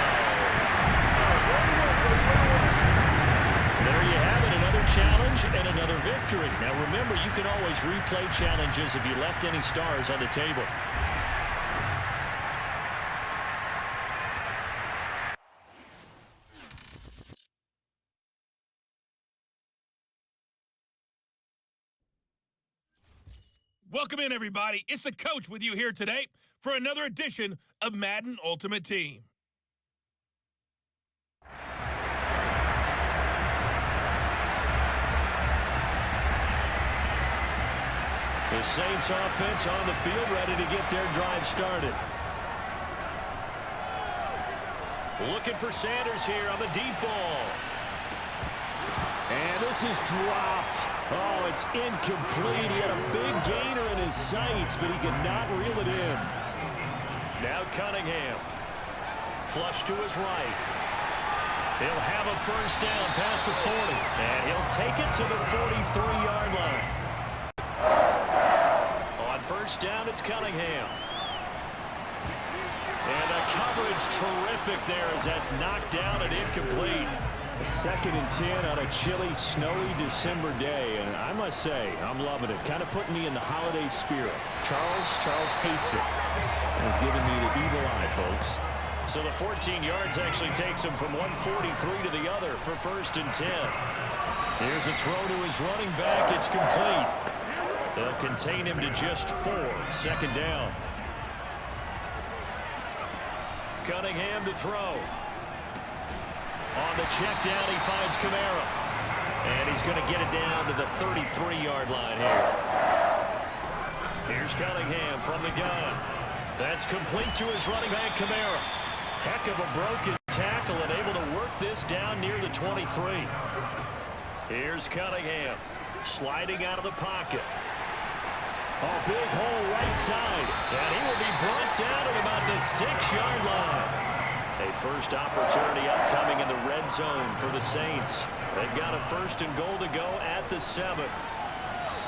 There you have it, another challenge and another victory. Now remember, you can always replay challenges if you left any stars on the table.
Welcome in, everybody. It's the Coach with you here today for another edition of Madden Ultimate Team.
The Saints offense on the field, ready to get their drive started. Looking for Sanders here on the deep ball.
And this is dropped. Oh, it's incomplete. He had a big gainer in his sights, but he could not reel it in.
Now Cunningham. Flush to his right. He'll have a first down past the 40. And he'll take it to the 43-yard line. On first down, it's Cunningham. And the coverage terrific there as that's knocked down and incomplete.
A 2nd and 10 on a chilly, snowy December day, and I must say, I'm loving it. Kind of putting me in the holiday spirit. Charles hates it. And he's giving me the evil eye, folks.
So the 14 yards actually takes him from 143 to the other for 1st and 10. Here's a throw to his running back. It's complete. They'll contain him to just 4. 2nd down. Cunningham to throw. On the check down, he finds Kamara. And he's going to get it down to the 33-yard line here. Here's Cunningham from the gun. That's complete to his running back, Kamara. Heck of a broken tackle and able to work this down near the 23. Here's Cunningham sliding out of the pocket. A big hole right side. And he will be brought down at about the 6-yard line. A first opportunity upcoming in the red zone for the Saints. They've got a 1st and goal to go at the 7.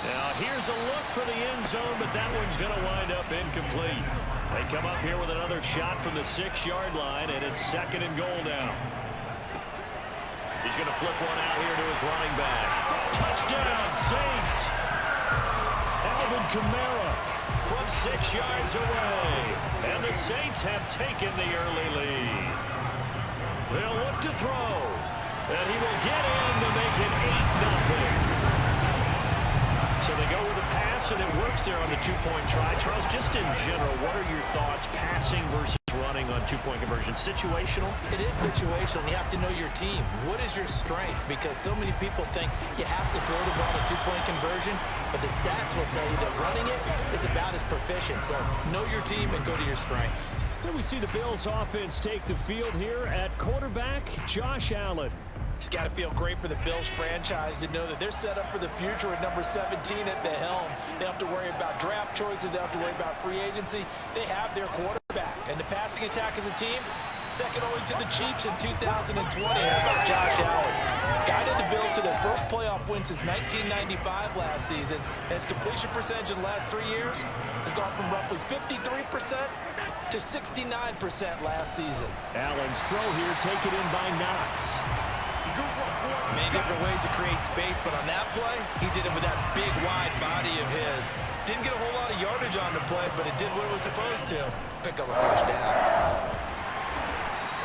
Now here's a look for the end zone, but that one's going to wind up incomplete. They come up here with another shot from the 6-yard line, and it's 2nd and goal now. He's going to flip one out here to his running back. Touchdown, Saints! Alvin Kamara from 6 yards away. And the Saints have taken the early lead. They'll look to throw. And he will get in to make it 8-0. So they go with a pass, and it works there on the 2-point try. Charles, just in general, what are your thoughts passing versus running on 2-point conversion? Situational?
It is situational. You have to know your team. What is your strength? Because so many people think you have to throw the ball in a 2-point conversion, but the stats will tell you that running it is about as proficient. So know your team and go to your strength.
Here we see the Bills offense take the field here at quarterback, Josh Allen.
It's got to feel great for the Bills franchise to know that they're set up for the future with number 17 at the helm. They don't have to worry about draft choices. They don't have to worry about free agency. They have their quarterback. And the passing attack as a team, second only to the Chiefs in 2020. How about Josh Allen? Guided the Bills to their first playoff win since 1995 last season. And his completion percentage in the last 3 years has gone from roughly 53% to 69% last season.
Allen's throw here taken in by Knox.
Many different ways to create space, but on that play, he did it with that big, wide body of his. Didn't get a whole lot of yardage on the play, but it did what it was supposed to. Pick up a 1st down.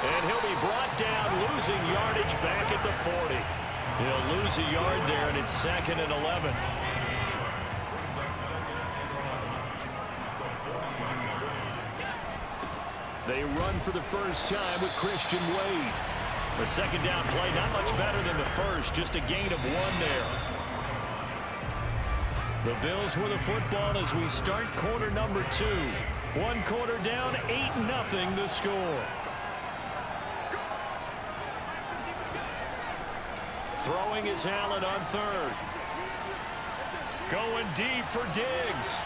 And he'll be brought down, losing yardage back at the 40. He'll lose a yard there, and it's 2nd and 11. They run for the first time with Christian Wade. The 2nd down play, not much better than the first, just a gain of 1 there. The Bills with the football as we start quarter number 2. 1 quarter down, 8-0 the score. Throwing is Allen on 3rd. Going deep for Diggs.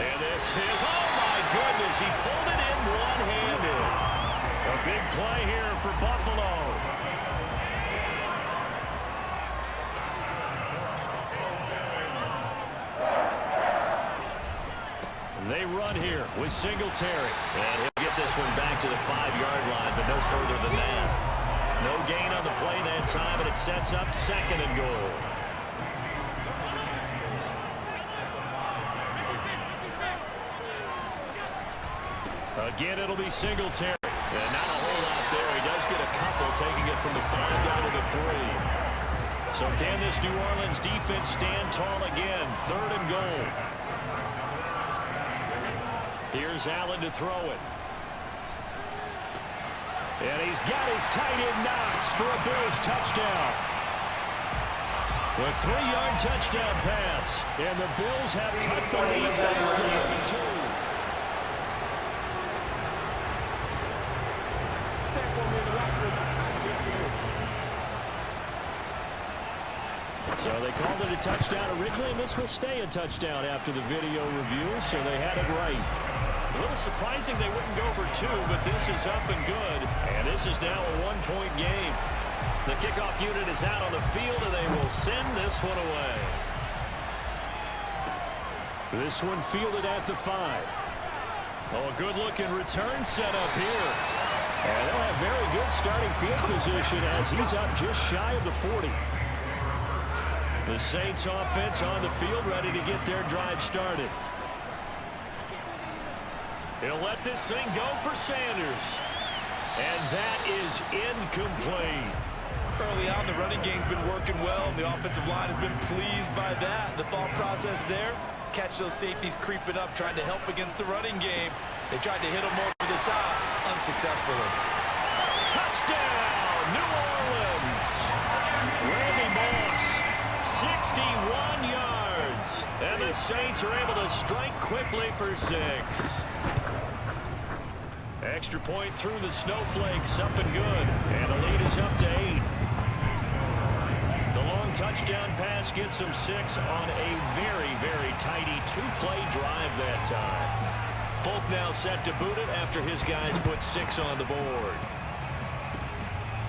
And this is, oh my goodness, he pulled it in one-handed. A big play here for Buffalo. They run here with Singletary. And he'll get this one back to the 5-yard line, but no further than that. No gain on the play that time, and it sets up 2nd and goal. Again, it'll be Singletary. And not a whole lot there. He does get a couple, taking it from the 5 down to the 3. So can this New Orleans defense stand tall again? 3rd and goal. Here's Allen to throw it. And he's got his tight end Knox for a Bills touchdown. A 3-yard touchdown pass. And the Bills have cut the lead back down to 2. So they called it a touchdown originally, and this will stay a touchdown after the video review, so they had it right. A little surprising they wouldn't go for 2, but this is up and good, and this is now a 1-point game. The kickoff unit is out on the field, and they will send this one away. This one fielded at the 5. Oh, a good-looking return set up here. And they'll have very good starting field position as he's up just shy of the 40. The Saints offense on the field, ready to get their drive started. He'll let this thing go for Sanders. And that is incomplete.
Early on, the running game's been working well, and the offensive line has been pleased by that. The thought process there, catch those safeties creeping up, trying to help against the running game. They tried to hit them over the top, unsuccessfully.
Touchdown, New Orleans. Randy Moss, 61 yards. And the Saints are able to strike quickly for 6. Extra point through the snowflakes, up and good. And the lead is up to 8. The long touchdown pass gets them 6 on a very, very tidy 2-play drive that time. Folk now set to boot it after his guys put 6 on the board.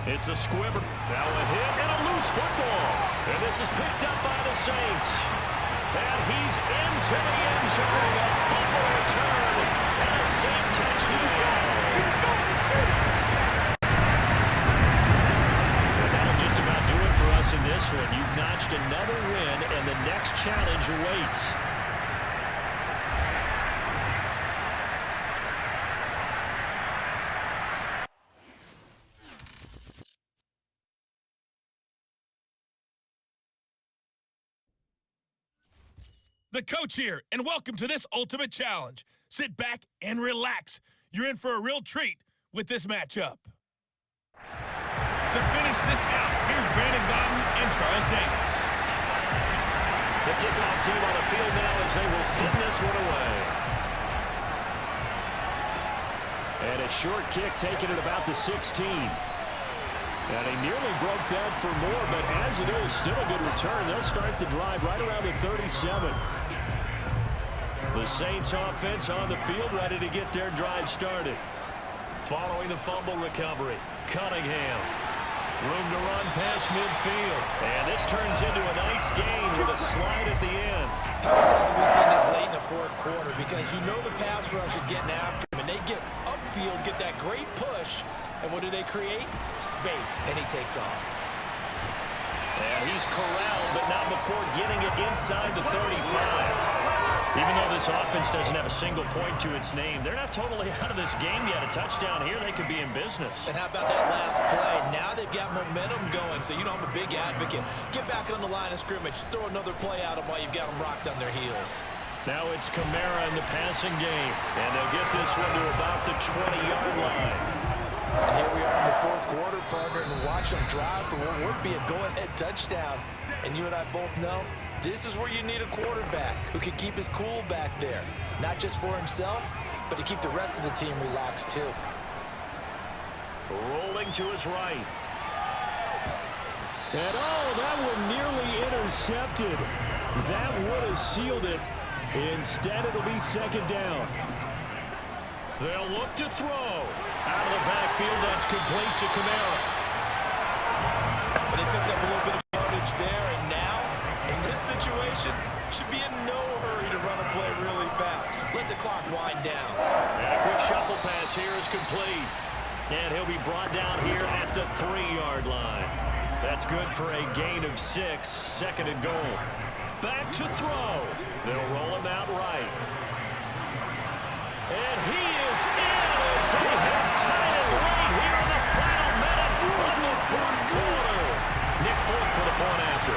It's a squibber. Now a hit and a loose football. And this is picked up by the Saints. And he's into the end zone. A fumble return and a Saint touchdown. And that'll just about do it for us in this one. You've notched another win, and the next challenge awaits.
The coach here, and welcome to this ultimate challenge. Sit back and relax. You're in for a real treat with this matchup. To finish this out, here's Brandon Gotton and Charles Davis.
The kickoff team on the field now as they will send this one away.
And a short kick taken at about the 16. And he nearly broke that for more, but as it is, still a good return. They'll start the drive right around the 37.
The Saints offense on the field, ready to get their drive started. Following the fumble recovery, Cunningham. Room to run past midfield. And this turns into a nice gain with a slide at the end.
How many times have we seen this late in the fourth quarter? Because you know the pass rush is getting after him, and they get upfield, get that great push, and what do they create? Space, and he takes off.
And he's corralled, but not before getting it inside the 35. Even though this offense doesn't have a single point to its name, they're not totally out of this game yet. A touchdown here, they could be in business.
And how about that last play? Now they've got momentum going, so you know I'm a big advocate. Get back on the line of scrimmage. Throw another play at them while you've got them rocked on their heels.
Now it's Kamara in the passing game, and they'll get this one to about the 20-yard line.
And here we are in the fourth quarter, partner, and watch them drive for what would be a go-ahead touchdown. And you and I both know this is where you need a quarterback who can keep his cool back there. Not just for himself, but to keep the rest of the team relaxed too.
Rolling to his right.
And that one nearly intercepted. That would have sealed it. Instead, it'll be second down.
They'll look to throw. Out of the backfield, that's complete to Kamara.
But they picked up a little bit of yardage there, and now, in this situation, should be in no hurry to run a play really fast. Let the clock wind down.
And a quick shuffle pass here is complete. And he'll be brought down here at the 3-yard line. That's good for a gain of 6, second and goal. Back to throw. They'll roll him out right. And he is in as they have tied it right here in the final minute of the fourth quarter. Nick Folk for the point after.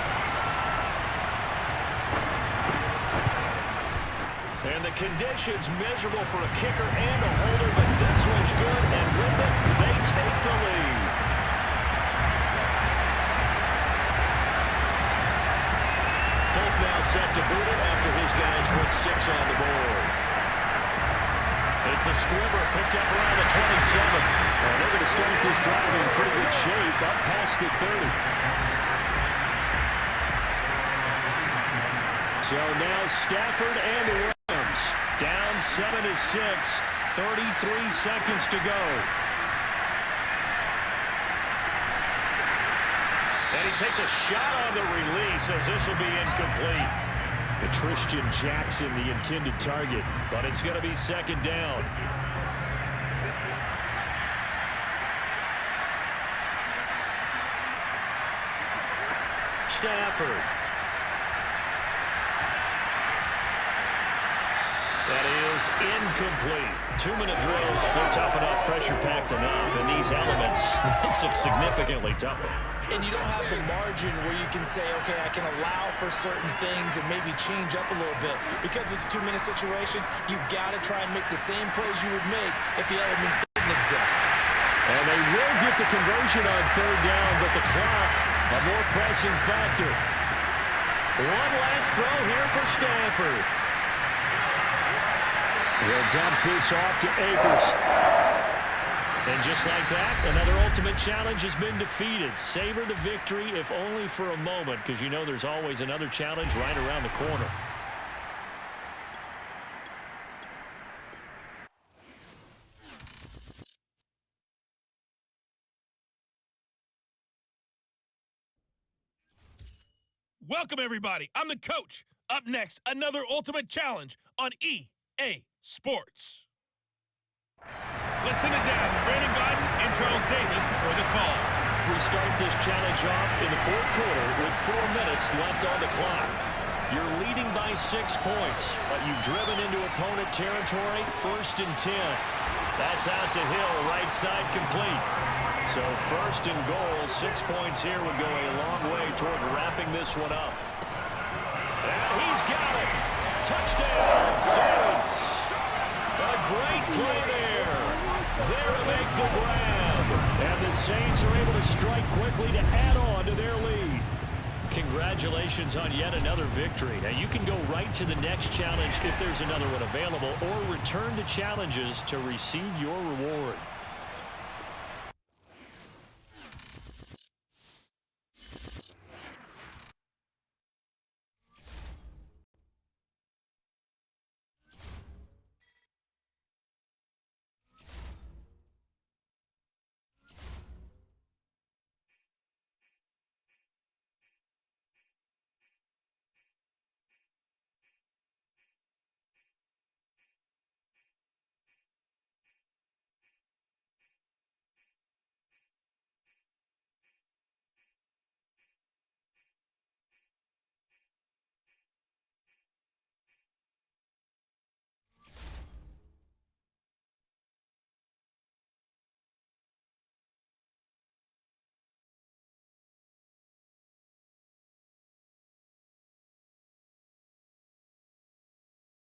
And the conditions miserable for a kicker and a holder, but this one's good, and with it, they take the lead. Folk now set to boot it after his guys put 6 on the board. It's a squibber picked up around the 27.
And they're going to start this drive in pretty good shape, up past the 30. So now Stafford and the Rams down 7-6, 33 seconds to go.
And he takes a shot on the release as this will be incomplete.
And Tristan Jackson, the intended target.
But it's going to be second down. Stafford. That is incomplete. 2-minute drills, they're tough enough, pressure-packed enough, and these elements makes it significantly tougher.
and you don't have the margin where you can say, okay, I can allow for certain things and maybe change up a little bit. Because it's a 2-minute situation, you've got to try and make the same plays you would make if the elements didn't exist.
And they will get the conversion on 3rd down, but the clock, a more pressing factor.
One last throw here for Stanford.
He'll dump this off to Akers.
And just like that, another ultimate challenge has been defeated. Savor the victory, if only for a moment, because you know there's always another challenge right around the corner.
Welcome, everybody. I'm the coach. Up next, another ultimate challenge on EA Sports. Let's send it down to Brandon Godden and Charles Davis for the call.
We start this challenge off in the 4th quarter with 4 minutes left on the clock. You're leading by 6 points, but you've driven into opponent territory, 1st and 10. That's out to Hill, right side complete. So 1st and goal, 6 points here would go a long way toward wrapping this one up. And he's got it. Touchdown, Saints. A great play there. There to make the grab. And the Saints are able to strike quickly to add on to their lead. Congratulations on yet another victory. Now, you can go right to the next challenge if there's another one available, or return to challenges to receive your reward.